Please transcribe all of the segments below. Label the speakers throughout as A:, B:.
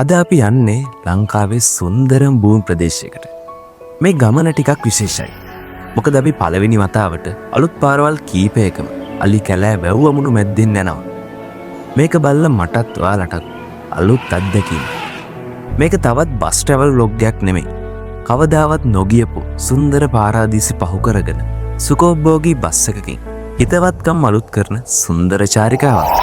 A: අද අපි යන්නේ ලංකාවේ සුන්දරම භූමි ප්‍රදේශයකට. මේ ගමන ටිකක් විශේෂයි. මොකද අපි පළවෙනි වතාවට අලුත් පාරවල් කීපයකම අලි කැලෑ වැව්වමුණු මැද්දෙන් යනවා. මේක බලලා මටත් ඔයාලටත් අලුත් අත්දැකීම. මේක තවත් බස් ට්‍රැවල් ව්ලොග් එකක් නෙමෙයි. කවදාවත් නොගියපු සුන්දර පාරාදීසි පහු කරගෙන සුඛෝපභෝගී බස් එකකින් හිතවත්කම් අලුත් කරන සුන්දර චාරිකාවක්.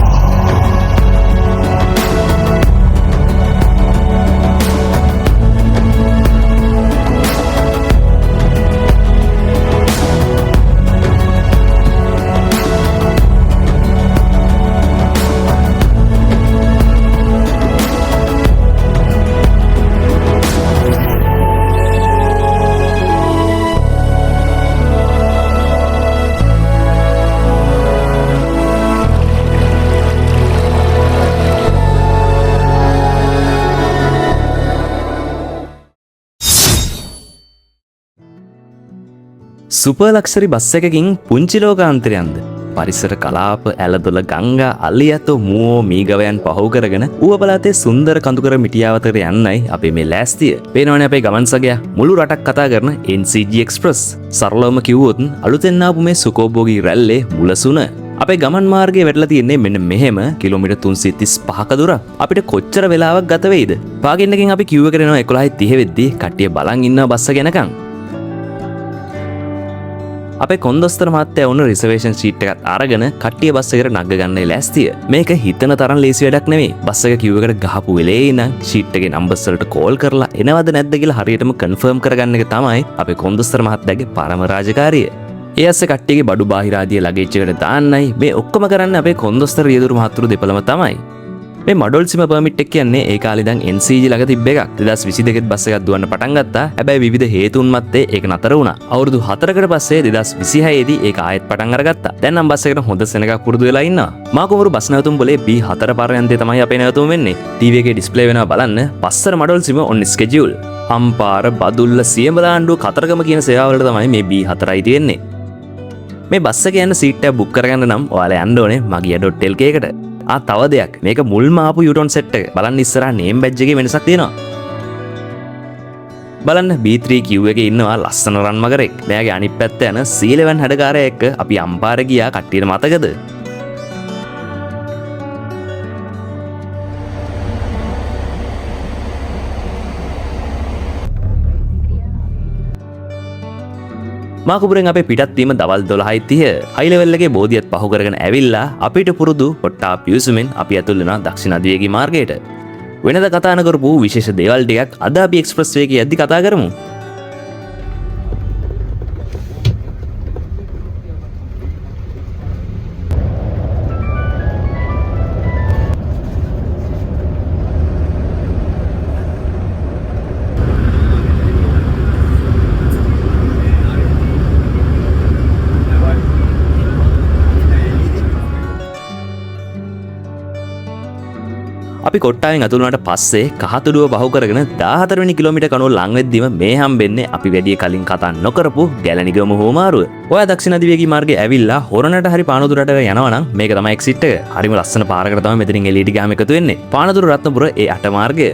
A: සුපර් ලක්ෂරි බස් එකකින් පුංචි ලෝකාන්තරයන්ද පරිසර කලාප ඇලදොල ගංගා අලියතෝ මුවෝ මීගවයන් පහු කරගෙන ඌව පළාතේ සුන්දර කඳුකර මිටියාවතට යන්නයි අපේ මේ ලෑස්තිය. පේනවනේ අපේ ගමන් සගයා මුළු රටක් කතා කරන NCG Express. සරලවම කිව්වොත් අලුතෙන් ආපු මේ සුඛෝපභෝගී රැල්ලේ මුලසුන. අපේ ගමන් මාර්ගයේ වැටලා තියෙන්නේ මෙන්න මෙහෙම කිලෝමීටර් 335ක දුර. අපිට කොච්චර වෙලාවක් ගත වෙයිද? පාගින්නකින් අපි කිව්ව කරනවා 11:30 වෙද්දී කට්ටිය බලන් ඉන්නවා බස් එක යනකම්. අපේ කොන්දොස්තර මහත්තයා වුණ රිසර්වේෂන් ෂීට් එකත් අරගෙන කට්ටිය බස් එකට නග ගන්නයි ලෑස්තිය. මේක හිතන තරම් ලේසි වැඩක් නෙවෙයි. බස් එක කිව් එකට ගහපු වෙලේ ඉඳන් ෂීට් එකේ නම්බර්ස් වලට කෝල් කරලා එනවද නැද්ද කියලා හරියටම කන්ෆර්ම් කරගන්න එක තමයි අපේ කොන්දොස්තර මහත්තයාගේ පරම රාජකාරිය. ඒ ඇස්සේ කට්ටියගේ බඩු බාහිර ආදිය ලගේජ් එකට දාන්නයි මේ ඔක්කොම කරන්නේ අපේ කොන්දොස්තර රියදුරු මහතුරු දෙපළම තමයි. මේ මඩොල් සිම පර්මිට් එක කියන්නේ ඒ කාලේ ඉඳන් NCG ළඟ තිබ්බ එකක්. 2022 ත් බස් එකක් දුවන්න පටන් ගත්තා. හැබැයි විවිධ හේතුන් මැත්තේ ඒක නතර වුණා. අවුරුදු 4කට පස්සේ 2026 දී ඒක ආයෙත් පටන් අරගත්තා. දැන් නම් බස් එකට හොඳ සෙනඟක් පුරුදු වෙලා ඉන්නවා. මාකුමරු බස් නැවතුම් පොලේ B4 පරයන්තේ තමයි අපේ නැවතුම වෙන්නේ. ටීවී එකේ ඩිස්ප්ලේ වෙනවා බලන්න. පස්සර මඩොල් සිම ඔන් ස්කෙඩියුල්. අම්පාර බදුල්ල සියඹලාණ්ඩුව කතරගම කියන සේවාවලට තමයි මේ B4යි තියෙන්නේ. මේ බස් එක යන සීට් එක බුක් කරගන්න නම් ඔයාලා යන්න ඕනේ magiya.lk එකට. තව දෙයක් මේක මුල්ම ආපු යූටර්න් සෙට් එක. බලන්න ඉස්සරහා නේම් බැජ් එකේ වෙනසක් තියෙනවා. බලන්න B3Q එකේ ඉන්නවා ලස්සන රන් මගරෙක්. මෙයාගේ අනිත් පැත්ත යන C11 හැඩකාරයා එක්ක අපි අම්පාර ගියා කට්ටියට මතකද? මාකුපුරෙන් අපේ පිටත් වීම දවල් 12:30. හයි ලෙවල් එකේ බෝධියත් පහු කරගෙන ඇවිල්ලා අපිට පුරුදු කොට්ටා පියුසුමෙන් අපි ඇතුල් වෙනවා දක්ෂිණ අධිවේගී මාර්ගයට. වෙනද කතා නොකරපු විශේෂ දේවල් ටිකක් අද අපි එක්ස්ප්‍රස් වේ එකේ යද්දි කතා කරමු. අපි කොට්ටාවෙන් ඇතුළු වුණාට පස්සේ කහතුඩුව පහු කරගෙන 14 වෙනි කිලෝමීටර් කනුව ලං වෙද්දිම මේ හම්බෙන්නේ අපි වැඩි කලින් කතා නොකරපු ගැලණිගම හෝමාරුව. ඔයා දක්ෂිණ අධිවේගී මාර්ගයේ ඇවිල්ලා හොරණට හරි පානදුරට යනවා නම් මේක තමයි එක්සිට් එක. හරිම ලස්සන පාරකට තමයි මෙතනින් එළියට ගියාම එකතු වෙන්නේ. පානදුර රත්නපුර ඒ 8 මාර්ගය.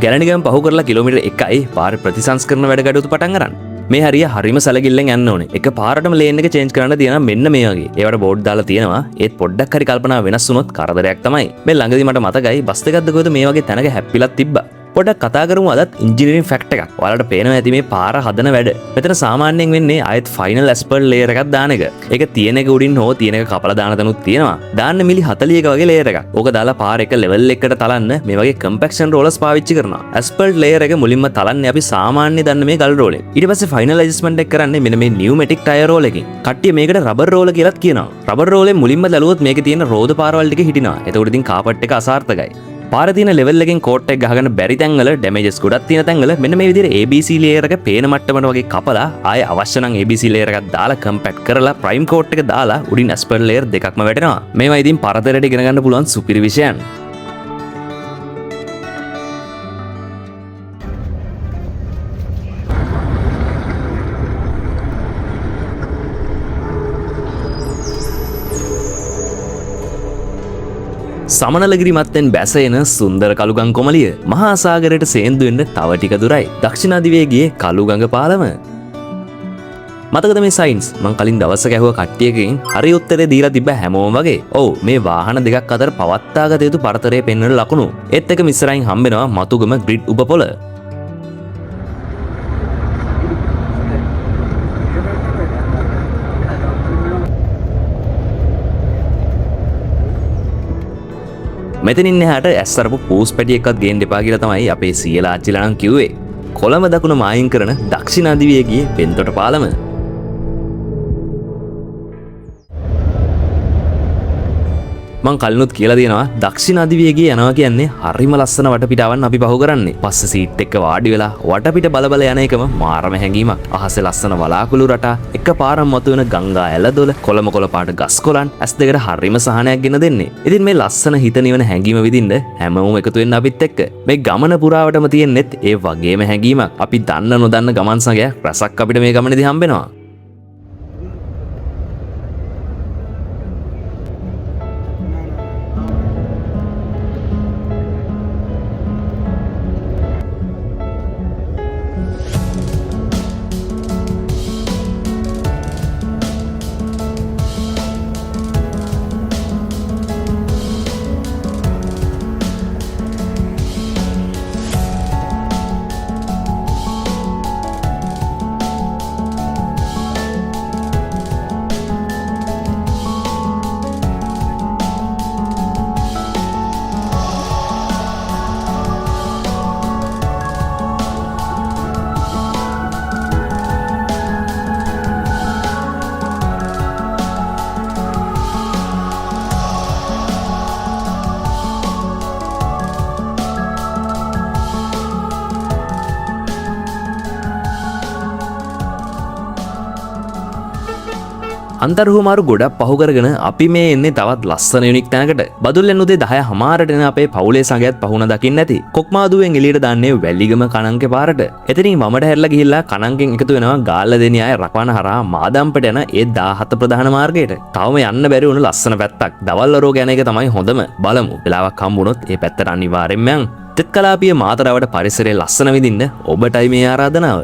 A: ගැලණිගම පහු කරලා කිලෝමීටර් 1යි පාර ප්‍රතිසංස්කරණ වැඩ කටයුතු පටන් ගන්න. මේ හරිය හරිම සැලකිල්ලෙන් යන්න ඕනේ. එක පාරටම ලේන් එක චේන්ජ් කරන්න තියෙනවා මෙන්න මේ වගේ. ඒවට බෝඩ් දාලා තියෙනවා. ඒත් පොඩ්ඩක් හරි කල්පනා වෙනස් වුණොත් කරදරයක් තමයි. මේ ළඟදී මට මතකයි බස් එකක්ද කොහෙද මේ වගේ තැනක හැප්පිලක් තිබ්බා. පොඩ්ඩක් කතා කරමු අදත් ඉන්ජිනියරින් ෆැක්ට් එකක්. ඔයාලට පේනවා ඇති මේ පාර හදන වැඩ. මෙතන සාමාන්‍යයෙන් වෙන්නේ ආයෙත් ෆයිනල් ඇස්ෆල්ට් ලේයර් එකක් දාන එක. ඒක තියෙන එක උඩින් හෝ තියෙන එක කපලා දාන තැනුත් තියෙනවා. දාන්න මිලි 40ක වගේ ලේයර් එකක්. ඕක දාලා පාර එක ලෙවල් එකකට තලන්න මේ වගේ කම්පැක්ෂන් රෝලර්ස් පාවිච්චි කරනවා. ඇස්ෆල්ට් ලේයර් එක මුලින්ම තලන්නේ අපි සාමාන්‍ය දන්න මේ ගල් රෝලෙන්. ඊට පස්සේ ෆයිනල් ඇඩ්ජස්ට්මන්ට් එක කරන්නේ මෙන්න මේ නියුමැටික් ටයර් රෝල් එකකින්. කට්ටිය මේකට රබර් රෝල කියලාත් කියනවා. රබර් රෝලෙන් මුලින්ම දැලුවොත් මේකේ තියෙන රෝද පාරවල් ටික හිටිනවා. එතකොට ඉතින් කාපට් එක අසාර්ථකයි. පාර තියෙන ලෙවල් එකෙන් කෝට් එක ගහගෙන බැරි තැන්වල ඩැමේජස් ගොඩක් තියෙන තැන්වල මෙන්න මේ විදිහට ABC ලේයර් එක පේන මට්ටමට වගේ කපලා ආයේ අවශ්‍ය නම් ABC ලේයර් එකක් දාලා කම්පැක්ට් කරලා ප්‍රයිම් කෝට් එක දාලා උඩින් ඇස්පල් ලේයර් දෙකක්ම වැටෙනවා. මේවා ඉතින් පරතරයට ඉගෙන ගන්න පුළුවන් සුපිරි විෂයන්. සමනලගිරි මත්තෙන් බැසෙන සුන්දර කළුගං කොමලිය මහා සාගරයට සේන්දු වෙන්න තව ටික දුරයි. දක්ෂිණ අධිවේගයේ කළුගඟ පාලම. මතකද මේ සයින්ස් මං කලින් දවසක ඇහුව කට්ටියකින් හරි උත්තරේ දීලා තිබ්බ හැමෝම වගේ. ඔව් මේ වාහන දෙකක් අතර පවත්වාගත යුතු පරතරය පෙන්වන ලකුණු. ඒත් එක මිස්සරයින් හම්බෙනවා මතුගම ග්‍රිඩ් උපපොළ. මෙතනින් එහාට ඇස්සරපු පූස් පැටිය එකක් ගේන්න එපා කියලා තමයි අපේ සීයලා ආච්චිලා නම් කිව්වේ. කොළඹ දකුණ මායිම් කරන දක්ෂිණ අධිවේගයේ පෙන්තොට පාලම. මං කලිනුත් කියලා දෙනවා දක්ෂිණ අධිවේගයේ යනවා කියන්නේ හරිම ලස්සන වටපිටාවන් අපි පහු කරන්නේ. පස්සේ සීට් එක වාඩි වෙලා වටපිට බල යන එකම මාරම හැඟීමක්. අහසේ ලස්සන වලාකුළු රටා, එකපාරම මතුවෙන ගංගා ඇලදොල, කොළම කොළ පාට ගස් කොළන් ඇස් දෙකට හරිම සහනයක් ගෙන දෙන්නේ. ඉතින් මේ ලස්සන හිත නිවන හැඟීම විඳින්න හැමෝම එකතු වෙන්න අපිත් එක්ක. මේ ගමන පුරාවටම තියෙන්නෙත් ඒ වගේම හැඟීමක්. අපි දන්න නොදන්න ගමන් සංගයක් රසක් අපිට මේ ගමනේදී හම්බෙනවා. අන්තර්හුමාරු ගොඩක් පහු කරගෙන අපි මේ එන්නේ තවත් ලස්සන යුනික් තැනකට. බදුල්ලෙන් උදේ 10:00 එන අපේ පවුලේ සංගයත් පහුණ දකින්න ඇති. කොක්මාදුවෙන් එළියට දාන්නේ වැලිගම කණංකේ පාරට. එතනින් වමට හැරිලා ගිහිල්ලා කණංකෙන් එකතු වෙනවා ගාල්ලදෙණිය ආය රකවන හරහා මාදම්පට යන ඒ 17 ප්‍රධාන මාර්ගයට. තවම යන්න බැරි වුණු ලස්සන පැත්තක්. දවල් වරෝ යන එක තමයි හොඳම. බලමු. වෙලාවක් හම්බුනොත් ඒ පැත්තට අනිවාර්යෙන්ම යන්න. තෙත්කලාපිය මාතරවට පරිසරයේ ලස්සන විඳින්න ඔබටයි මේ ආරාධනාව.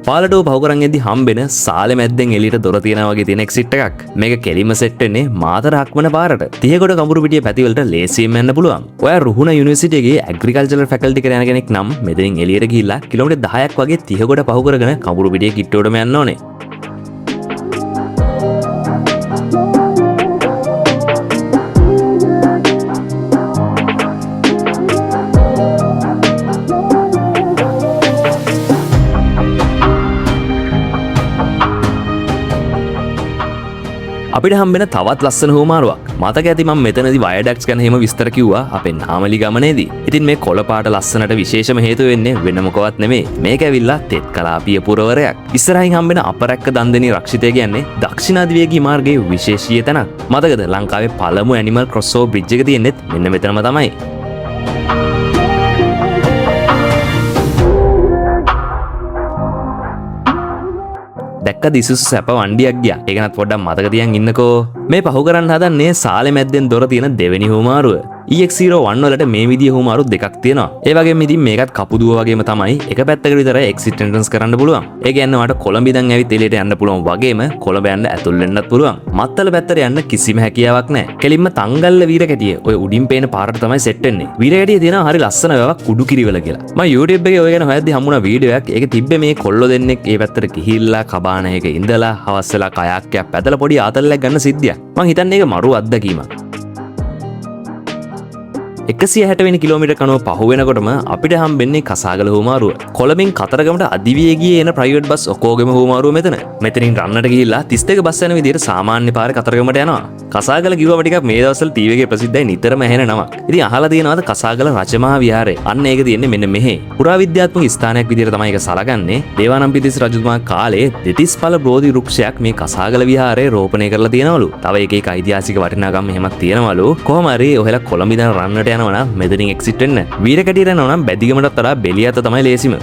A: පාලටෝ පහුකරන්ගෙදි හම්බෙන සාලෙ මැද්දෙන් එළියට දොර තියෙනවා වගේ තියෙන එක්සිට් එකක්. මේක කෙලිම සෙට් වෙන්නේ මාතර හක්මන පාරට. තිහකොඩ කඹුරු පිටිය පැතිවලට ලේසියෙන් යන්න පුළුවන්. ඔයා රුහුණ යුනිවර්සිටි එකේ ඇග්‍රිකල්චරල් ෆැකල්ටි එකට යන කෙනෙක් නම් මෙතනින් එළියට ගිහිල්ලා කිලෝමීටර් 10ක් වගේ තිහකොඩ පහු කරගෙන කඹුරු පිටිය කිට්ටුවටම යන්න ඕනේ. අපිට හම්බෙන තවත් ලස්සන හුවමාරුවක්. මතක ඇති මම මෙතනදී වයඩැක්ස් ගැන එහෙම විස්තර කිව්වා අපේ නාමලි ගමනේදී. ඉතින් මේ කොළ පාට ලස්සනට විශේෂම හේතුව වෙන්නේ වෙන මොකවත් නෙමෙයි. මේක ඇවිල්ලා තෙත් කලාපීය පුරවරයක්. ඉස්සරහින් හම්බෙන අපරැක්ක දන්දෙනි රක්ෂිතය කියන්නේ දක්ෂිණ අධිවේගී මාර්ගයේ විශේෂීය තැනක්. මතකද ලංකාවේ පළමු ඇනිමල් ක්‍රොස්ஓවර් බ්‍රිජ් එක තියෙන්නේ මෙන්න මෙතනම තමයි. දැක්ක දිසුසු සැප වණ්ඩියක් ගියා. ඒකනත් පොඩ්ඩක් මතක තියන් ඉන්නකෝ. මේ පහු කරන්න හදන්නේ සාලෙ මැද්දෙන් දොර තියෙන දෙවෙනි හුවමාරුව. EX01 වලට මේ විදිය හුමාරු දෙකක් තියෙනවා. ඒ වගේම ඉතින් මේකත් කපුදුව වගේම තමයි එක පැත්තකට විතර එක්සිට් එන්ට්‍රන්ස් කරන්න පුළුවන්. ඒ කියන්නේ ඔයාලට කොළඹ ඉඳන් ඇවිත් එළියට යන්න පුළුවන් වගේම කොළඹ යන්න ඇතුල් වෙන්නත් පුළුවන්. මත්තල පැත්තට යන්න කිසිම හැකියාවක් නැහැ. කෙලින්ම තංගල්ල වීරකැටිය ඔය උඩින් පේන පාරට තමයි සෙට් වෙන්නේ. වීරකැටිය තියෙනවා හරි ලස්සන වැවක් කුඩු කිරිවල කියලා. මම YouTube එකේ ඔය ගැන හොයද්දි හම්බුණා වීඩියෝ එකක්. ඒක තිබ්බේ මේ කොල්ලෝ දෙන්නෙක් ඒ පැත්තට ගිහිල්ලා කබාන එක ඉඳලා හවස් වෙලා කයාක් එකක් පැදලා පොඩි ආතල්ලයක් ගන්න සිද්ධියක්. මං හිතන්නේ ඒක මරු අත්දැකීමක්. 160 වෙනි කිලෝමීටර් කනුව පහු වෙනකොටම අපිට හම්බෙන්නේ කසාගල හුමාරුව. කොළඹින් කතරගමට අධිවේගී එන ප්‍රයිවට් බස් ඔක්කොගෙම හුමාරුව මෙතන. මෙතනින් රන්නට ගිහිල්ලා 32 බස් යන විදිහට සාමාන්‍ය පාරේ කතරගමට යනවා. කසාගල කිව්වම ටිකක් මේ දවස්වල ටීවී එකේ ප්‍රසිද්ධයි නිතරම ඇහෙන නමක්. ඉතින් අහලා තියෙනවද කසාගල රජමහා විහාරය? අන්න ඒක තියෙන්නේ මෙන්න මෙහි. පුරාවිද්‍යාත්මක ස්ථානයක් විදිහට තමයි ඒක සලකන්නේ. දේවානම්පියතිස්ස රජතුමා කාලේ දෙතිස් පළ බෝධි වෘක්ෂයක් මේ කසාගල විහාරයේ රෝපණය කරලා තියෙනවලු. තව එක ඓතිහාසික වටිනාකම් එහෙමත් තියෙනවලු. කොහොම හරි ඔහෙලා කොළඹ ඉඳන් රන්නට යනවා නම් මෙතනින් එක්සිට් වෙන්න. වීරකැටියට යනවා නම් බැදිගමටත් වඩා බෙලියත තමයි ලේසිම.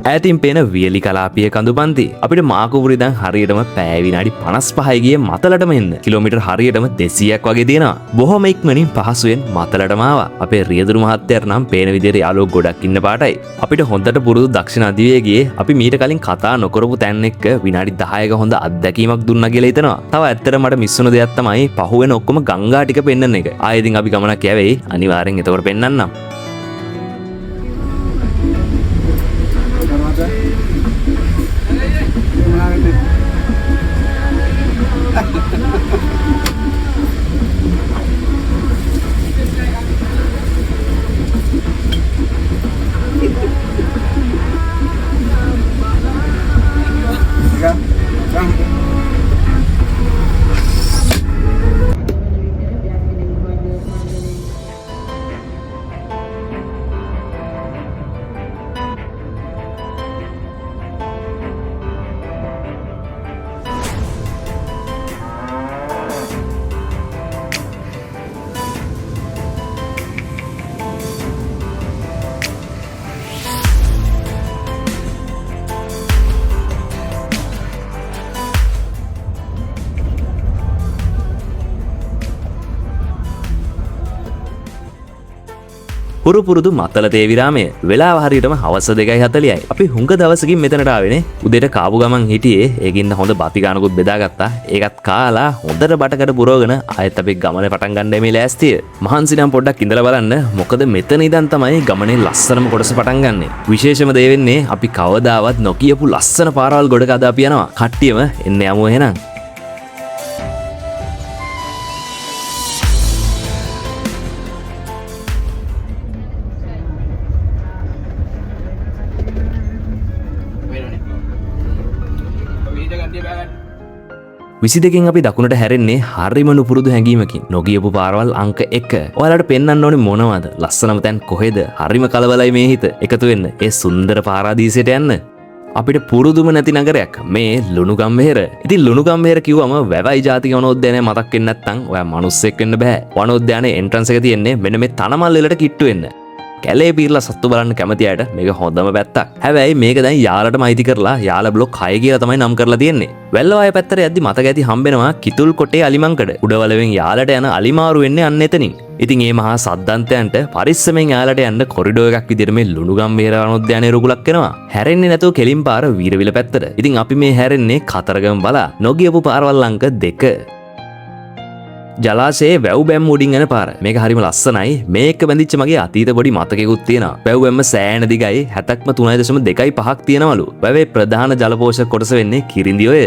A: ඈතින් පේන වියලි කලාපිය කඳුපන්ති අපිට මාකුපුරේ දැන් හරියටම පැය විනාඩි 55 ගියේ මතලටම එන්න කිලෝමීටර් හරියටම 200ක් වගේ තියෙනවා. බොහොම ඉක්මනින් පහසුවෙන් මතලටම ආවා. අපේ රියදුරු මහත්තයාට නම් පේන විදිහට යාළුවෝ ගොඩක් ඉන්න පාටයි. අපිට හොඳට පුරුදු දක්ෂිණ අධිවේගයේ අපි මීට කලින් කතා නොකරපු තැන් එක්ක විනාඩි 10ක හොඳ අත්දැකීමක් දුන්නා කියලා හිතනවා. තව ඇත්තට මට මිස් වුණ දෙයක් තමයි පහුවෙන ඔක්කොම ගංගා ටික පෙන්වන්න එක. ආයෙ ඉතින් අපි ගමනක් යවෙයි. අනිවාර්යෙන් එතකොට පෙන්වන්නම්. පුරුදු මත්තල තේ විරාමය වෙලාව හරියටම හවස 2:40යි. අපි හුඟ දවසකින් මෙතනට ආවේනේ. උදේට කාපු ගමන් හිටියේ. ඒකින්ද හොඳ බති ගානකුත් බෙදාගත්තා. ඒකත් කාලා හොඳට බටකට පුරවගෙන ආයෙත් අපි ගමනේ පටන් ගන්න මේ ලෑස්තිය. මහන්සි නම් පොඩ්ඩක් ඉඳලා බලන්න. මොකද මෙතන ඉඳන් තමයි ගමනේ ලස්සනම කොටස පටන් ගන්නෙ. විශේෂම දේ වෙන්නේ අපි කවදාවත් නොකියපු ලස්සන පාරවල් ගොඩක අද අපි යනවා. කට්ටියම එන්න යමු එහෙනම්. විසිදකින් අපි දකුණට හැරෙන්නේ හරිම නුපුරුදු හැඟීමකින්. නොගියපු පාරවල් අංක 1. ඔයාලට පෙන්වන්න ඕනේ මොනවද? ලස්සනම තැන් කොහෙද? හරිම කලබලයි මේ හිත. එකතු වෙන්න ඒ සුන්දර පාරාදීසයට යන්න. අපිට පුරුදුම නැති නගරයක් මේ ලුණුගම්වෙහෙර. ඉතින් ලුණුගම්වෙහෙර කිව්වම වැවයි ජාතික වනෝද්‍යානය මතක් වෙන්නේ නැත්නම් ඔයා මිනිස්සෙක් වෙන්න බෑ. වනෝද්‍යානයේ එන්ට්‍රන්ස් එක තියෙන්නේ මෙන්න මේ තනමල් වලට කිට්ටු වෙන්න. කැලේ පීරලා සත්තු බලන්න කැමති අයට මේක හොඳම පැත්තක්. හැබැයි මේක දැන් යාලටම අයිති කරලා යාල බ්ලොක් 6 කියලා තමයි නම් කරලා තියෙන්නේ. වැල්ලවාය පැත්තට යද්දි මතක ඇති හම්බෙනවා කිතුල් කොටේ අලිමංකඩ. උඩවලවෙන් යාලට යන අලිමාරු වෙන්නේ අන්න එතනින්. ඉතින් මේ මහා සද්දන්තයන්ට පරිස්සමෙන් යාලට යන්න කොරිඩෝ එකක් විදිහට මේ ලුණුගම්වෙහෙර වනෝද්‍යානයේ රුකුලක් එනවා. හැරෙන්නේ නැතුව කෙලින් පාර වීරවිල පැත්තට. ඉතින් අපි මේ හැරෙන්නේ කතරගම බලා. නොගියපු පාරවල් අංක 2. ජලාශයේ වැව් බැම් උඩින් යන පාර. මේක හරිම ලස්සනයි. මේක බැඳිච්ච මගේ අතීත පොඩි මතකෙකුත් තියෙනවා. වැව් බැම්ම සෑහෙන දිගයි 7ක්ම 3.25ක් තියෙනවලු. වැවේ ප්‍රධාන ජල පෝෂක කොටස වෙන්නේ කිරිඳි ඔය.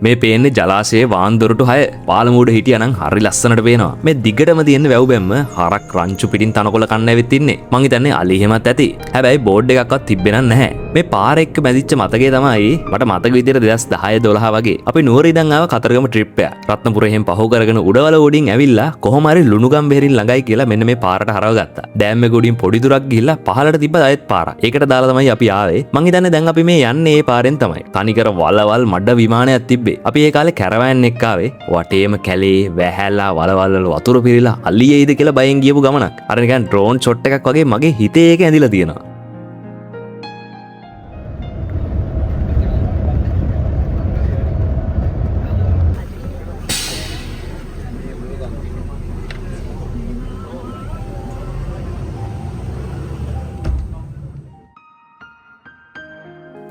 A: මේ පේන්නේ ජලාශයේ වාන්දොරටු 6 පාලමුඩ හිටියනම් හරි ලස්සනට පේනවා. මේ දිගටම තියෙන වැව් බැම්ම හරක් රංචු පිටින් තනකොළ කන්න ඇවිත් ඉන්නේ. මං හිතන්නේ අලි එහෙමත් ඇති. හැබැයි බෝඩ් එකක්වත් තිබ්බේ නැහැ. මේ පාර එක්ක මැදිච්ච මතකේ තමයි මට මතක විදියට 2010 12 වගේ අපි නුවර ඉඳන් ආව කතරගම ට්‍රිප් එක. රත්නපුර එහෙම පහු කරගෙන උඩවල උඩින් ඇවිල්ලා කොහොම හරි ලුණුගම් බෙහෙරින් ළඟයි කියලා මෙන්න මේ පාරට හරව ගත්තා. ඩෑම් එක උඩින් පොඩි දුරක් ගිහිල්ලා පහළට තිබ්බ ආයෙත් පාර. ඒකට දාලා තමයි අපි ආවේ. මං හිතන්නේ දැන් අපි මේ යන්නේ මේ පාරෙන් තමයි. තනිකර වලවල් මඩ විමානයක් තිබ්බේ. අපි ඒ කාලේ කැරවෑන් එක්ක ආවේ. වටේම කැලේ වැහැලා වලවල් වල වතුර පිරීලා අලියෙයිද කියලා බයෙන් ගියපු ගමනක්. අර නිකන් ඩ්‍රෝන් ෂොට් එකක් වගේ මගේ හිතේ ඒක ඇඳිලා තියෙනවා.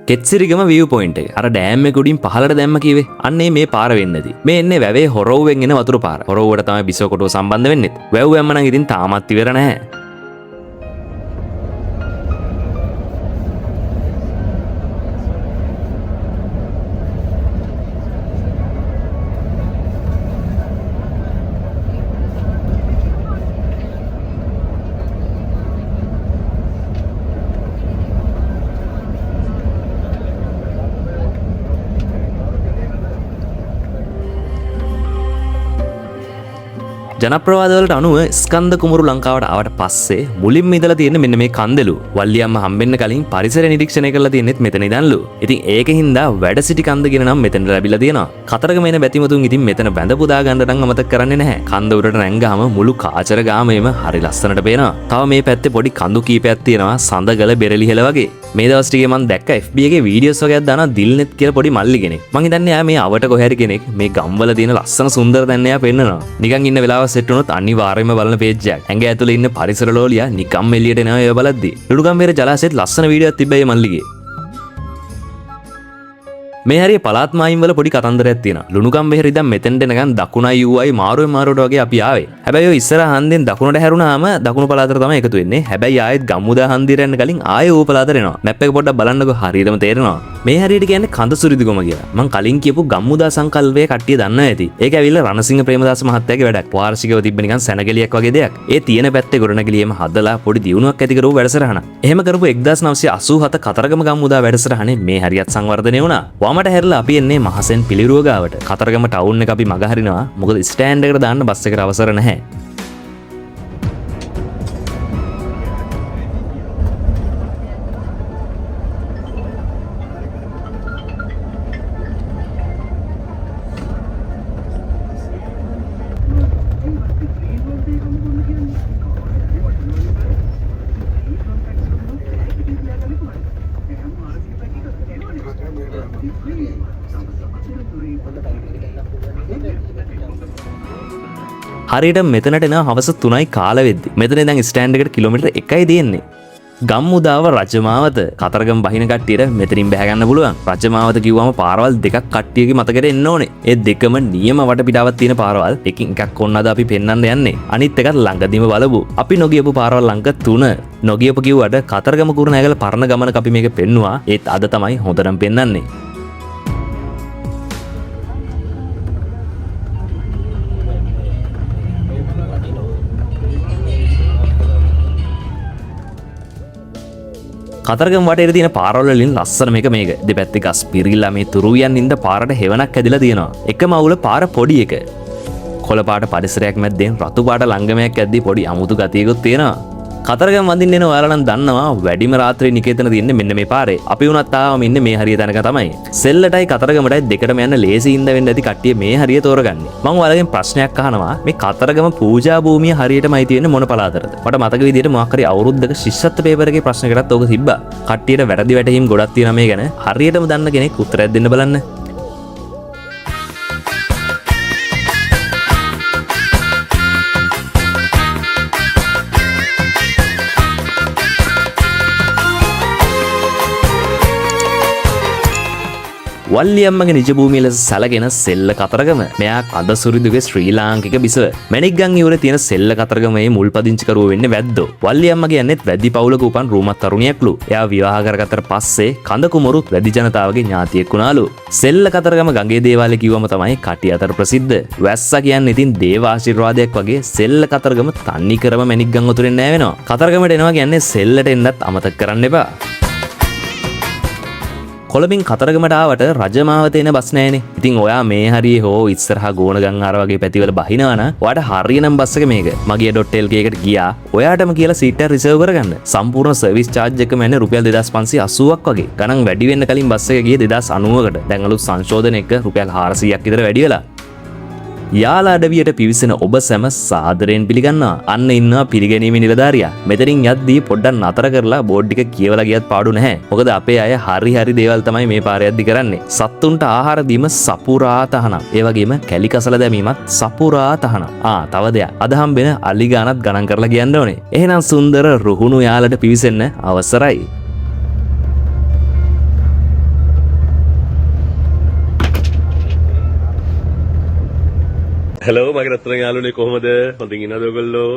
A: කෙත්සිරිගම view point එක. අර ඩෑම් එක උඩින් පහළට දැම්ම කිව්වේ. අන්නේ මේ පාර වෙන්නේදී. මේ එන්නේ වැවේ හොරවුවෙන් එන වතුර පාර. හොරවුවට තමයි බිසවකොටුව සම්බන්ධ වෙන්නේ. වැව් වැම්ම නම් ඉතින් තාමත් ඉවර නැහැ. ජනප්‍රවාදවලට අනුව ස්කන්ධ කුමරු ලංකාවට ආවට පස්සේ මුලින්ම ඉඳලා තියෙන මෙන්න මේ කන්දලු. වල්ලියම්ම හම්බෙන්න කලින් පරිසර නිරීක්ෂණය කරලා තියෙනෙත් මෙතන ඉඳන්ලු. ඉතින් ඒකින්ද වැඩ සිටි කන්ද කියන නම් මෙතන ලැබිලා තියෙනවා. කතරගම එන බැතිමතුන් ඉතින් මෙතන බැඳ පුදා ගන්න නම් අමතක කරන්නේ නැහැ. කන්ද උඩට නැංගාම මුළු කාචර ගාමෙම හරි ලස්සනට පේනවා. තව මේ පැත්තේ පොඩි කඳු කීපයක් තියෙනවා සඳගල බෙරලිහෙල වගේ. මේ දවස් ටිකේ මම දැක්ක FB එකේ වීඩියෝස් වගේක් දානවා දිල්නෙත් කියලා පොඩි මල්ලි කෙනෙක්. මං හිතන්නේ ආ මේ අවට කොහේ හරි කෙනෙක් මේ ගම්වල තියෙන ලස්සන සුන්දර තැන් එයා පෙන්නනවා. නිකන් ඉන්න වෙලාව සෙට් වුණොත් අනිවාර්යයෙන්ම බලන පේජ් එකක්. ඇඟ ඇතුලේ ඉන්න පරිසර ලෝලියා නිකම් එළියට එනවා ඒව බලද්දි. ලුණුගම්බේර ජලාශයේත් ලස්සන වීඩියෝවක් තිබ්බයි මල්ලිගේ. මේ හරිය පළාත් මායිම් වල පොඩි කතන්දරයක් තියෙනවා. ලුණුගම්බේර ඉඳන් මෙතෙන්ට එනකන් දකුණයි යුවයි මාරුවේ මාරුවට වගේ අපි ආවේ. හැබැයි ඔය ඉස්සර හන්දෙන් දකුණට හැරුණාම දකුණු පළාතට තමයි එකතු වෙන්නේ. හැබැයි ආයෙත් ගම්මුදා හන්දියට යන්න කලින් ආයෙ ඌ පළාතට එනවා. මැප් එක පොඩ්ඩක් බලන්නකෝ හරියටම තේරෙනවා. මේ හරියට කියන්නේ කඳ සුරිදිගොම කියලා. මං කලින් කියපු ගම්මුදා සංකල්පය කට්ටිය දන්නවා ඇති. ඒක ඇවිල්ලා රණසිංහ ප්‍රේමදාස මහත්තයාගේ වැඩක්. වාර්ෂිකව තිබ්බ නිකන් සැනගලියක් වගේ දෙයක්. ඒ තියෙන පැත්තේ ගොඩනැගිලියම හදලා පොඩි දියුණුවක් ඇති කරපු වැඩසටහන. එහෙම කරපු 1987 කතරගම ගම්මුදා වැඩසටහනේ මේ හරියත් සංවර්ධනය වුණා. වමට හැරිලා අපි එන්නේ මහසෙන් පිළිරුව ගාවට. කතරගම ටවුන් එක අපි මග හරිනවා. මොකද ස්ටෑන්ඩ් එකට දාන්න බස් එකට අවසර නැහැ. හරියට මෙතනට එන හවස 3යි කාල වෙද්දි. මෙතන ඉඳන් ස්ටෑන්ඩ් එකට කිලෝමීටර් 1යි දෙන්නේ. ගම්මුදාව රජමාවත කතරගම බහින කට්ටියට මෙතනින් බැහැ ගන්න පුළුවන්. රජමාවත කිව්වම පාරවල් දෙකක් කට්ටියගේ මතකෙට එන්න ඕනේ. ඒ දෙකම නියම වටපිටාවක් තියෙන පාරවල්. එකින් එකක් ඕනද අපි පෙන්වන්න යන්නේ. අනිත් එකත් ළඟදීම බලමු. අපි නොගියපු පාරවල් අංක 3 නොගියපු කිව්වට කතරගම කුරුණෑගල පරණ ගමනක අපි මේක පෙන්නුවා. ඒත් අද තමයි හොඳටම පෙන්වන්නේ. කතරගම වටේට තියෙන පාරවල වලින් ලස්සන මේක දෙපැත්තේ ගස් පිරිලා මේ තුරුවියන් ඉඳ පාරට හෙවණක් ඇදලා තියෙනවා. එකම අවුල පාර පොඩි එක. කොළ පාට පරිසරයක් මැද්දෙන් රතු පාට ලංගමයක් ඇද්දී පොඩි අමුතු ගතියකුත් තියෙනවා. කතරගම වඳින්න එන ඔයාලා නම් දන්නවා වැඩිම රාත්‍රී නිකේතන තියෙන්නේ මෙන්න මේ පාරේ. අපි වුණත් ආවම ඉන්නේ මේ හරිය තැනක තමයි. සෙල්ලටයි කතරගමටයි දෙකටම යන්න ලේසි ඉඳ වෙන්න ඇති කට්ටිය මේ හරිය තෝරගන්නේ. මම ඔයාලගෙන් ප්‍රශ්නයක් අහනවා. මේ කතරගම පූජා භූමිය හරියටමයි තියෙන්නේ මොන පළාතටද? මට මතක විදිහට මොකක් හරි අවුරුද්දක ශිෂ්‍යත්ව පේපර් එකේ ප්‍රශ්නකටත් ඕක තිබ්බා. කට්ටියට වැරදි වැටහීම් ගොඩක් තියෙනවා මේ ගැන. හරියටම දන්න කෙනෙක් උත්තරයක් දෙන්න බලන්න. වල්ලියම්මගේ නිජ භූමිය ලෙස සැලකෙන සෙල්ල කතරගම. මෙයා කඳසුරිදුගේ ශ්‍රී ලාංකික බිසව. මැණික්ගම් ඉවුරේ තියෙන සෙල්ල කතරගමේ මුල් පදිංචිකරුවෝ වෙන්නේ වැද්දෝ. වල්ලියම්ම කියන්නේත් වැදි පවුලක උපන් රූමත් තරුණියක්ලු. එයා විවාහ කරගත්තට පස්සේ කඳ කුමරුත් වැදි ජනතාවගේ ඥාතියෙක් වුණාලු. සෙල්ල කතරගම ගඟේ දේවාලය කිව්වම තමයි කටි අතර ප්‍රසිද්ධ. වැස්සා කියන්නේ ඉතින් දේව ආශිර්වාදයක් වගේ සෙල්ල කතරගම තන්නි කරම මැණික්ගම් වතුරෙන් නෑවෙනවා. කතරගමට එනවා කියන්නේ සෙල්ලට එන්නත් අමතක කරන්න එපා. කොළඹින් කතරගමට ආවට රජමාවත එන බස් නෑනේ. ඉතින් ඔයා මේ හරියේ හෝ ඉස්සරහා ගෝණගම් ආර වගේ පැතිවල බහිනවනම් ඔයාට හරියනම් බස් එක මේක. මගිය.lk එකට ගියා. ඔයාටම කියලා සීට් එක රිසර්ව් කරගන්න. සම්පූර්ණ සර්විස් චාර්ජ් එකම යන්නේ රුපියල් 2580ක් වගේ. ගණන් වැඩි වෙන්න කලින් බස් එක ගියේ 2090කට. දැන් අලුත් සංශෝධන එක රුපියල් 400ක් විතර වැඩි වෙලා. යාල අඩවියට පිවිසෙන ඔබ සැම සාදරයෙන් පිළිගන්නවා. අන්න ඉන්නවා පිළිගැනීමේ නිලධාරියා. මෙතනින් යද්දී පොඩ්ඩක් නතර කරලා බෝඩ් එක කියවලා ගියත් පාඩු නැහැ. මොකද අපේ අය හරි දේවල් තමයි මේ පාරේ යද්දි කරන්නේ. සත්තුන්ට ආහාර දීම සපුරා තහනම්. ඒ වගේම කැලි කසල දැමීමත් සපුරා තහනම්. තව දෙයක්. අද හම්බෙන අලි ගානත් ගණන් කරලා කියන්න ඕනේ. එහෙනම් සුන්දර රුහුණු යාලට පිවිසෙන්න අවසරයි.
B: හලෝ මගේ රත්තරන් යාළුවනේ කොහමද? හොඳින් ඉන්නවද ඔයගොල්ලෝ?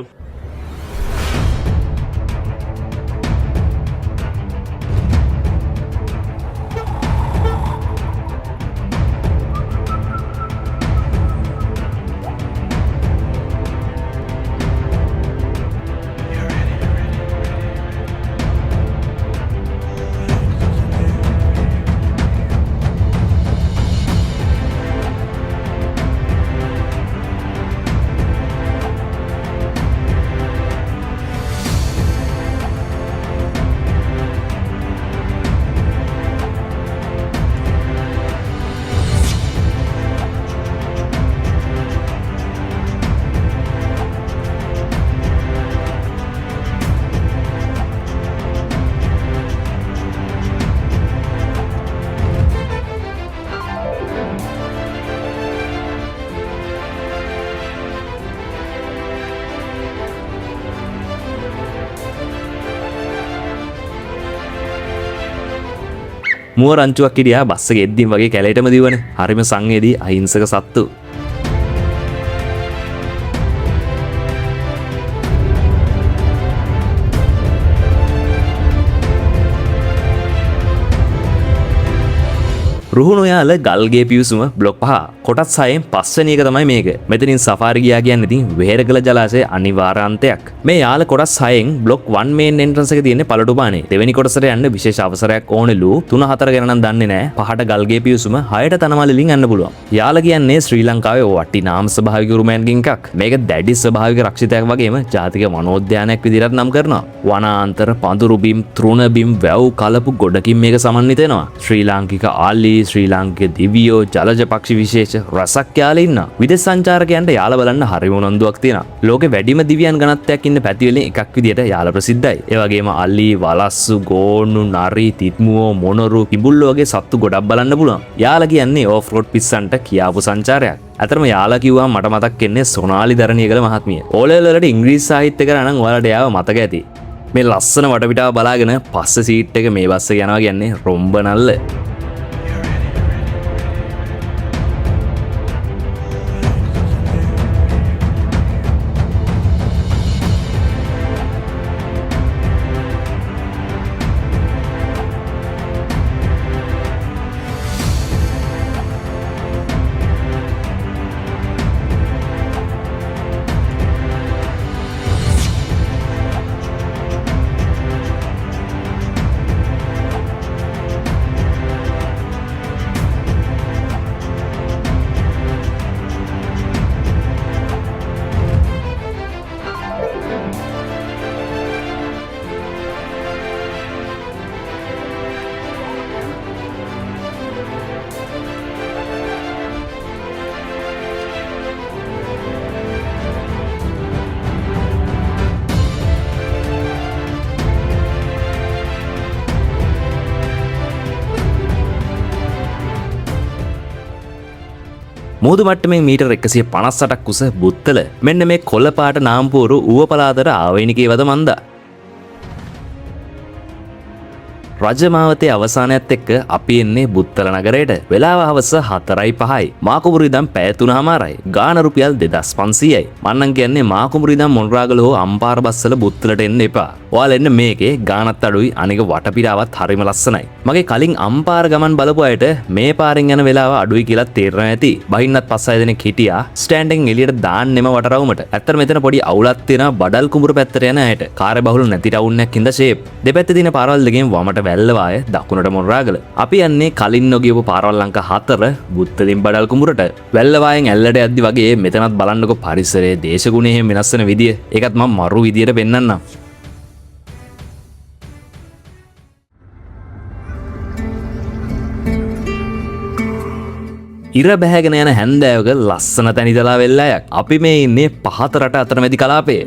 A: මුව රංචුවක් හිටියා බස් එක එද්දිම වගේ කැලේටම දිවනේ. හරිම සංවේදී අහිංසක සත්තු. රුහුණු යාල ගල්ගේ පිවිසුම බ්ලොක් 5 කොටස් 6න් 5 වෙනි එක තමයි මේක. මෙතනින් සෆාරි ගියා කියන්නේ ඉතින් වෙහෙරගල ජලාශයේ අනිවාර්ය අන්තයක්. මේ යාල කොටස් 6න් බ්ලොක් 1 මේන් එන්ට්‍රන්ස් එක තියෙන්නේ පළටුපානේ. දෙවෙනි කොටසට යන්න විශේෂ අවසරයක් ඕනෙලු. 3 4 ගැන නම් දන්නේ නැහැ. 5ට ගල්ගේ පිවිසුම 6ට තනමලලින් යන්න පුළුවන්. යාල කියන්නේ ශ්‍රී ලංකාවේ වටිනාම ස්වභාවික උරුමයන්ගෙන් එකක්. මේක දැඩි ස්වභාවික රක්ෂිතයක් වගේම ජාතික වනෝද්‍යානයක් විදිහට නම් කරනවා. වනාන්තර, පඳුරු බිම්, තෘණ බිම්, වැව් කලපු ගොඩකින් මේක සමන්විත වෙනවා. ශ්‍රී ලාංකික ආලි, ශ්‍රී ලාංකික දිවියෝ, ජලජ පක්ෂි විශේෂ රසක් යාලේ ඉන්නවා. විදේශ සංචාරකයන්ට යාල බලන්න හරිම උනන්දුවක් තියෙනවා. ලෝකේ වැඩිම දිව්‍යයන් ගණත්වයක් ඉන්න පැති වලින් එකක් විදියට යාල ප්‍රසිද්ධයි. ඒ වගේම අලි, වලස්සු, ගෝන්නු, නරි, තිත්මුවෝ, මොනරු, කිඹුල්ලෝ වගේ සත්තු ගොඩක් බලන්න පුළුවන්. යාල කියන්නේ ඕෆ් රෝඩ් පිස්සන්ට කියාපු සංචාරයක්. අතරම යාලා කිව්වම මට මතක් වෙන්නේ සොනාලි දරණියකල මහත්මිය. ඕලෙවල් වලට ඉංග්‍රීසි සාහිත්‍ය කරා නම් ඔයාලට යාව මතක ඇති. මේ ලස්සන වටපිටාව බලාගෙන පස්සේ සීට් එක මේ බස් එක යනවා කියන්නේ රොම්බ නල්ල. මුහුදු මට්ටමින් මීටර් 158ක් උස බුත්තල. මෙන්න මේ කොළ පාට නාම්පුවරු ඌව පළාතට ආවේනිකේ වද මන්දා. රජමාවතේ අවසානයත් එක්ක අපි එන්නේ බුත්තල නගරයට. වෙලාව හවස 4:05යි. මාකුඹුරු ඉඳන් පැය 3:00මාරයි. ගාන රුපියල් 2500යි. මන්නම් කියන්නේ මාකුඹුරු ඉඳන් මොණරාගල හෝ අම්පාර බස්සල බුත්තලට එන්න එපා. ඔයාලා එන්න මේකේ ගානත් අඩුයි අනික වටපිටාවත් හරිම ලස්සනයි. මගේ කලින් අම්පාර ගමන් බලපු අයට මේ පාරෙන් යන වෙලාව අඩුයි කියලා තේරෙනවා ඇති. බහින්නත් 5-6 දෙනෙක් හිටියා. ස්ටෑන්ඩින් එළියට දාන්නෙම වටරවුමට. ඇත්තට මෙතන පොඩි අවුලක් තියෙනවා බඩල් කුඹුර පැත්තට යන අයට. කාර්ය බහුල නැති ටවුන් එකක් ඉඳ ෂේප්. දෙපැත්තේ තියෙන පාරවල් දෙකෙන් වමට වැල්ලවාය දකුණට මොණරාගල. අපි යන්නේ කලින් නොගියපු පාරවල් අංක 4 බුත්තලින් බඩල් කුඹුරට. වැල්ලවායෙන් ඇල්ලට යද්දි වගේ මෙතනත් බලන්නකො පරිසරයේ දේශගුණය එහෙම වෙනස් වෙන විදිය. ඒකත් මම මරු විදියට පෙන්නන්නම්. ඉර බැහැගෙන යන හැන්දෑවක ලස්සන තැනිතලා වෙල්ලායක්. අපි මේ ඉන්නේ පහත රට අතරමැදි කලාපයේ.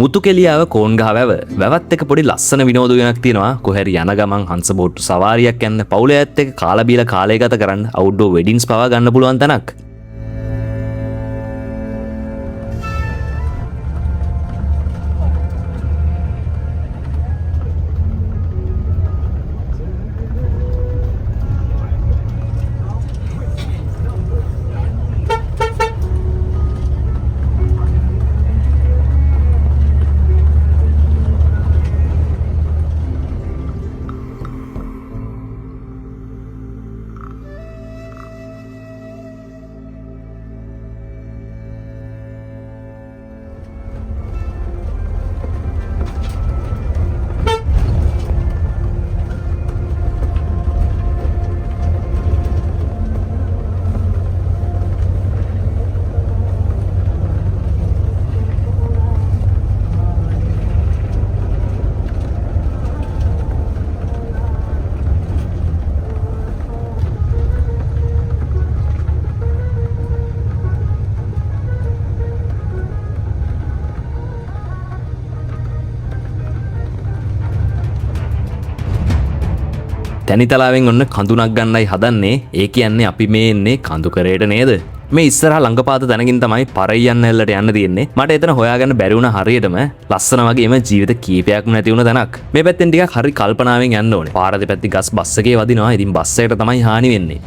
A: මුතුකෙලියාව කෝන්ගහ වැව. වැවත් එක පොඩි ලස්සන විනෝදයක් තියෙනවා. කොහරි යන ගමන් හංස බෝට්ටු සවාරියක් යන්න පවුලයත් එක්ක කාලා බීලා කාලය ගත කරන්න අවුට්ඩෝර් වෙඩින්ස් පවා ගන්න පුළුවන් තැනක්. තැනිතලාවෙන් ඔන්න කඳුනක් ගන්නයි හදන්නේ. ඒ කියන්නේ අපි මේ එන්නේ කඳුකරේට නේද? මේ ඉස්සරහා ළඟපාත තැනකින් තමයි පරයයන් ඇල්ලට යන්න තියෙන්නේ. මට එතන හොයාගන්න බැරි වුණා හරියටම. ලස්සන වගේම ජීවිත කීපයක්ම නැති වුණ තැනක්. මේ පැත්තෙන් ටිකක් හරි කල්පනාවෙන් යන්න ඕනේ. පාර දෙපැත්තේ ගස් බස් එකේ වදිනවා. ඉතින් බස් එකට තමයි හානි වෙන්නේ.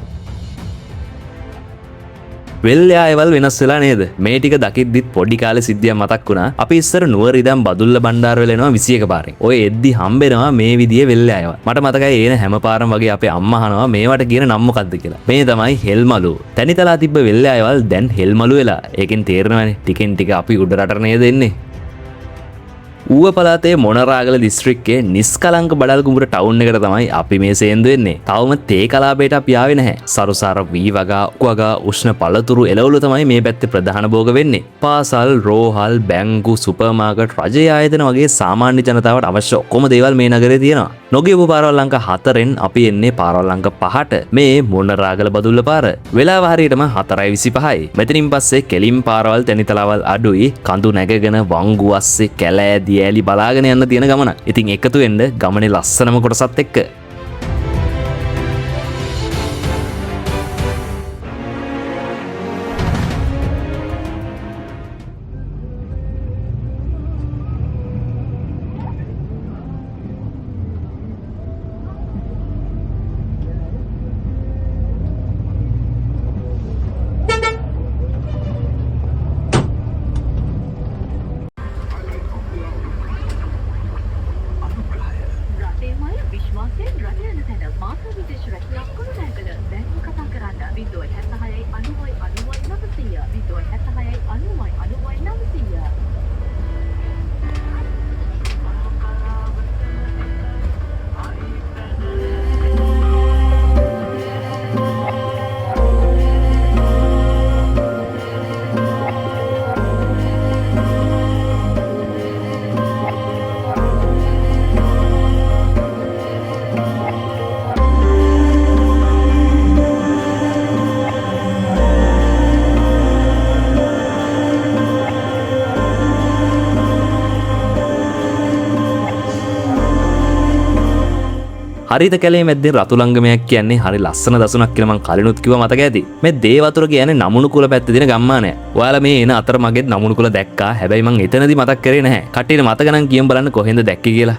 A: වෙල්යායවල් වෙනස් වෙලා නේද? මේ ටික දකිද්දිත් පොඩි කාලේ සිද්ධියක් මතක් වුණා. අපි ඉස්සර නුවර ඉඳන් බදුල්ල බණ්ඩාරවල එනවා 21 පාරෙන්. ඔය එද්දි හම්බෙනවා මේ විදියේ වෙල්යායවල්. මට මතකයි එන හැම පාරම වගේ අපේ අම්මා අහනවා මේවට කියන නම මොකද්ද කියලා. මේ තමයි හෙල්මලු. තැනිතලා තිබ්බ වෙල්යායවල් දැන් හෙල්මලු වෙලා. ඒකෙන් තේරෙනවනේ ටිකෙන් ටික අපි උඩ රටට නේද එන්නේ. ඌව පළාතේ මොණරාගල දිස්ත්‍රික්කයේ නිස්කලංක බඩල් කුඹුර ටවුන් එකට තමයි අපි මේ සේන්දු වෙන්නේ. තවම තේ කලාපයට අපි ආවේ නැහැ. සරුසාර වී වගා, උවගා, උෂ්ණ පළතුරු එළවලු තමයි මේ පැත්තේ ප්‍රධාන භෝග වෙන්නේ. පාසල්, රෝහල්, බැංකු, සුපර් මාකට්, රජයේ ආයතන වගේ සාමාන්‍ය ජනතාවට අවශ්‍ය ඔක්කොම දේවල් මේ නගරේ තියෙනවා. නොගියපු පාරවල් අංක 4න් අපි එන්නේ පාරවල් අංක 5ට. මේ මොණරාගල බදුල්ල පාර. වෙලාව හරියටම 4:25යි. මෙතනින් පස්සේ කෙලින් පාරවල් තැනිතලාවල් අඩුයි. කඳු නැගගෙන වංගු අස්සේ කැලෑ දියැලි බලාගෙන යන්න තියෙන ගමනක්. ඉතින් එකතු වෙන්න ගමනේ ලස්සනම කොටසත් එක්ක. හරිත කැලේ මැද්දෙන් රතු ලංගමයක් කියන්නේ හරි ලස්සන දසුනක් කියලා මං කලිනුත් කිව්වා මතක ඇති. මේ දේ වතුර කියන්නේ නමුණු කුල පැත්තේ තියෙන ගම්මානය. ඔයාලා මේ එන අතර මගෙත් නමුණු කුල දැක්කා. හැබැයි මං එතනදි මතක් කරේ නැහැ. කට්ටියට මතක නම් කියන් බලන්න කොහෙන්ද දැක්කේ කියලා.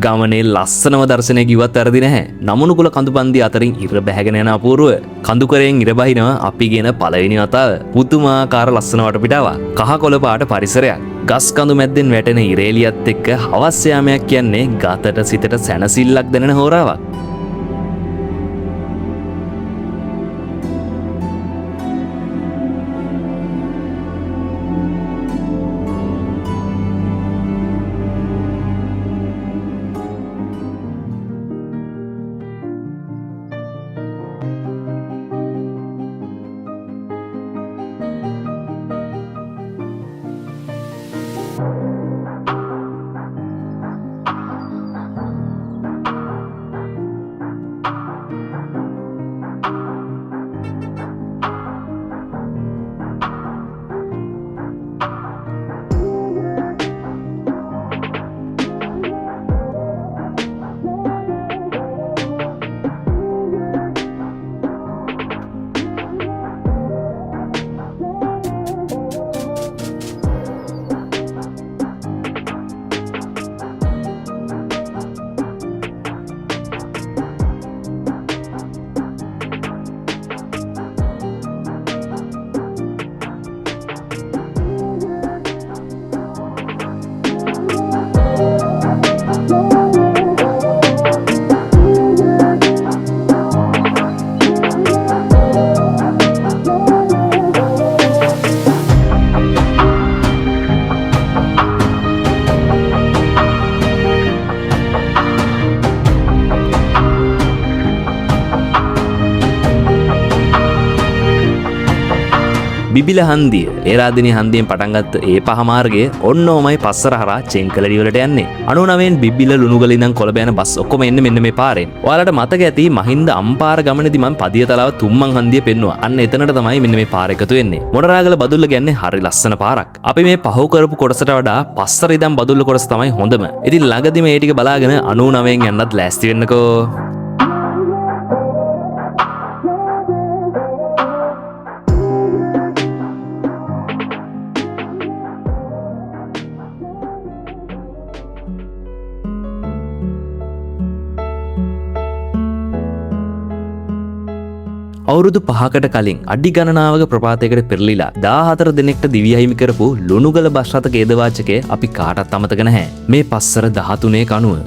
A: ගමනේ ලස්සනම දර්ශනය කිව්වත් වැරදි නැහැ. නමුණු කුල කඳුපන්දි අතරින් ඉර බැහැගෙන යන අපූර්ව කඳුකරයෙන් ඉර බහිනවා අපි කියන පළවෙනි වතාව. පුදුමාකාර ලස්සන වටපිටාවක්. කහ කොළ පාට පරිසරයක්. ගස් කඳු මැද්දෙන් වැටෙන ඉරේලියත් එක්ක හවස් යාමයක් කියන්නේ ගතට සිතට සැනසෙල්ලක් දැනෙන හෝරාවක්. බිබිල හන්දිය ඒරාදිනී හන්දියෙන් පටන් ගත්ත ඒ පහ මාර්ගය ඔන්නෝමයි පස්සර හරහා චෙන්කලඩි වලට යන්නේ. 99න් බිබිල ලුණුගල ඉඳන් කොළඹ යන බස් ඔක්කොම එන්නේ මෙන්න මේ පාරෙන්. ඔයාලට මතක ඇති මහින්ද අම්පාර ගමනේදී මම පදියතලාව තුම්මන් හන්දිය පෙන්නුවා. අන්න එතනට තමයි මෙන්න මේ පාර එකතු වෙන්නේ. මොනරාගල බදුල්ල කියන්නේ හරි ලස්සන පාරක්. අපි මේ පහව කරපු කොටසට වඩා පස්සර ඉඳන් බදුල්ල කොටස තමයි හොඳම. ඉතින් ළඟදී මේ ටික බලාගෙන 99න් යන්නත් ලෑස්ති වෙන්නකෝ. අවුරුදු 5කට කලින් අඩි ගණනාවක ප්‍රපාතයකට පෙරලිලා 14 දිනකට දිවි අහිමි කරපු ලුණුගල බස් රථ ඛේදවාචකය අපි කාටවත් අමතක නැහැ. මේ පස්සර 13 කණුව.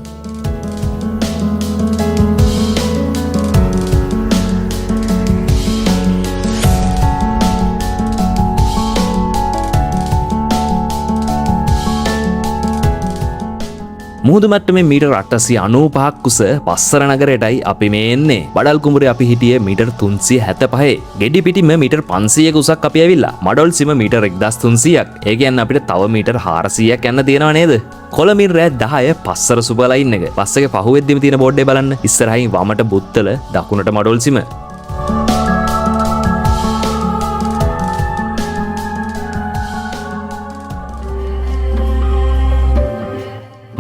A: මුහුදු මට්ටමේ මීටර් 895ක් කුස පස්සර නගරයටයි අපි මේ එන්නේ. වඩල් කුඹුරේ අපි හිටියේ මීටර් 375. ගෙඩි පිටිම මීටර් 500ක උසක් අපි ඇවිල්ලා. මඩොල් සීම මීටර් 1300ක්. ඒ කියන්නේ අපිට තව මීටර් 400ක් යන්න තියෙනව නේද? කොළඹින් රෑ 10 පස්සර සුබ ලයින් එක. බස් එකේ පහුවෙද්දිම තියෙන බෝඩ් එක බලන්න. ඉස්සරහින් වමට බුත්තල දකුණට මඩොල් සීම.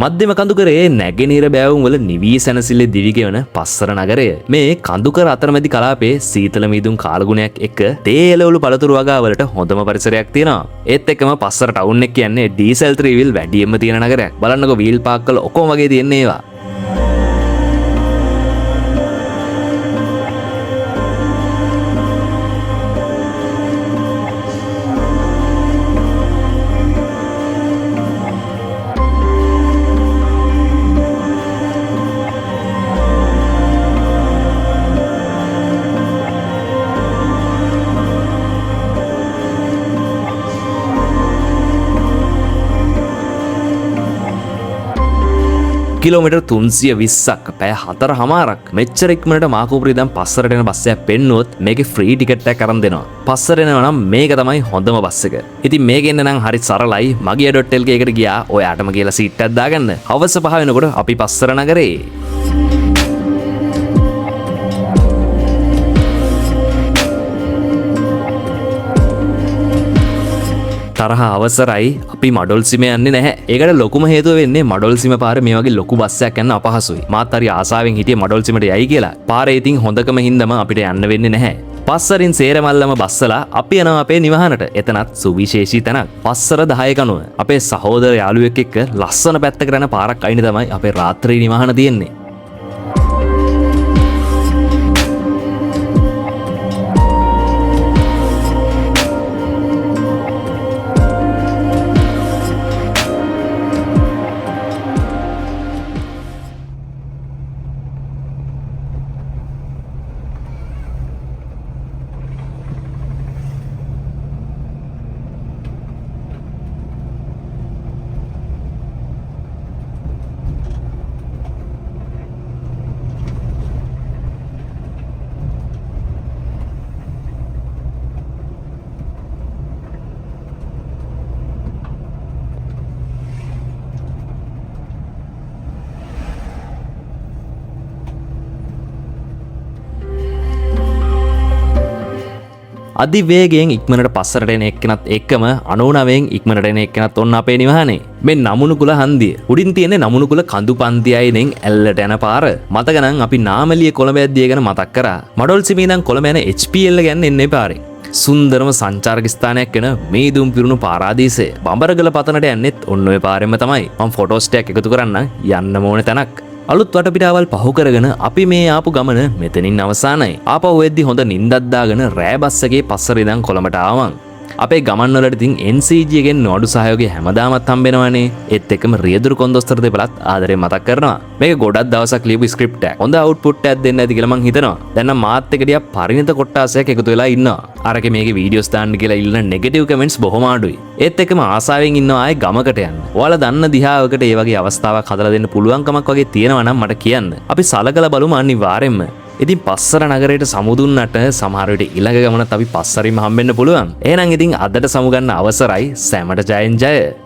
A: මධ්‍යම කඳුකරේ නැගෙනහිර බෑවුම් වල නිවී සැනසෙල්ලේ දිවිගෙවන පස්සර නගරය. මේ කඳුකර අතරමැදි කලාපේ සීතල මීදුම් කාලගුණයක් එක්ක තේ එළවලු පළතුරු වගාවලට හොඳම පරිසරයක් තියෙනවා. ඒත් එක්කම පස්සර ටවුන් එක කියන්නේ ඩීසල් 3 වීල් වැඩියෙන්ම තියෙන නගරයක්. බලන්නකෝ වීල් පාක් කළ ඔක්කොම වගේ තියෙන්නේ ඒවා. කිලෝමීටර් 320ක් පැය 4:00ක් මෙච්චර ඉක්මනට මාකූපරි දැන් පස්සරට එන බස් එකක් පෙන්නුවොත් මේකේ ෆ්‍රී ටිකට් එකක් අරන් දෙනවා. පස්සර එනවා නම් මේක තමයි හොඳම බස් එක. ඉතින් මේක එන්න නම් හරි සරලයි. මගියා.lk එකට ගියා ඔයාටම කියලා සීට් එකක් දාගන්න. හවස 5 වෙනකොට අපි පස්සර නගරේ. තරහ අවසරයි අපි මඩොල් සිම යන්නේ නැහැ. ඒකට ලොකුම හේතුව වෙන්නේ මඩොල් සිම පාර මේ වගේ ලොකු බස් එකක් යන්න අපහසුයි. මාත් හරි ආසාවෙන් හිටියේ මඩොල් සිමට යයි කියලා. පාරේ ඉතින් හොඳකම හින්දාම අපිට යන්න වෙන්නේ නැහැ. පස්සරින් සේරමල්ලම බස්සලා අපි යනවා අපේ නිවහනට. එතනත් සුවිශේෂී තැනක්. පස්සර 10 කනුව. අපේ සහෝදර යාළුවෙක් එක්ක ලස්සන පැත්තකට යන පාරක් අයිනේ තමයි අපේ රාත්‍රී නිවහන තියෙන්නේ. අධිවේගයෙන් ඉක්මනට පස්සරට එන එක්කෙනත් එක්කම 99න් ඉක්මනට එන එක්කෙනත් ඔන්න අපේ නිවහනේ. මේ නමුණුකුල හන්දිය. උඩින් තියෙන්නේ නමුණුකුල කඳු පන්තියයිනෙන් ඇල්ලට යන පාර. මතක නම් අපි නාමලිය කොළඹ යද්දී ගැන මතක් කරා. මඩොල් සිමේ ඉඳන් කොළඹ යන HPL ගැන එන්නේ පාරේ. සුන්දරම සංචාරක ස්ථානයක් වෙන මේ දුම් පිරුණු පාරාදීසය. බඹරගල පතනට යන්නෙත් ඔන්න ඔය පාරෙම තමයි. මම ෆොටෝස් ටැග් එකතු කරන්න යන්න ඕන තැනක්. අලුත් වටපිටාවල් පහු කරගෙන අපි මේ ආපු ගමන මෙතනින් අවසానයි. ආපහු වෙද්දි හොඳ නිින්දක් දාගෙන රෑ බස් එකේ පස්සර ඉඳන් කොළඹට ආවන්. අපේ ගමන් වලට ඉතින් NCG එකෙන් නෝඩු සහයෝගය හැමදාමත් හම්බෙනවනේ. ඒත් එක්කම රියදුරු කොන්දොස්තර දෙපළත් ආදරේ මතක් කරනවා. මේක ගොඩක් දවසක් ලියපු ස්ක්‍රිප්ට් එකක්. හොඳ අවුට්පුට් එකක් දෙන්න ඇති කියලා මං හිතනවා. දැන් නම් මාත් එක්ක ටිකක් පරිණත කොට්ටාසයක් එකතු වෙලා ඉන්නවා. අරක මේකේ වීඩියෝස් දාන්න කියලා ඉල්ලන නෙගටිව් කමෙන්ට්ස් බොහොම අඩුයි. ඒත් එක්කම ආසාවෙන් ඉන්නවා ආයේ ගමකට යන්න. ඔයාලා දන්න දිහාවකට ඒ වගේ අවස්ථාවක් හදලා දෙන්න පුළුවන්කමක් වගේ තියෙනවා නම් මට කියන්න. අපි සලකලා බලමු අනිවාර්යෙන්ම. ඉතින් පස්සර නගරයට සමුදුන්නට සමහර විට ඊළඟ ගමනත් අපි පස්සරින්ම හම්බෙන්න පුළුවන්. එහෙනම් ඉතින් අදට සමුගන්න අවසරයි. සෑමට ජයෙන් ජය.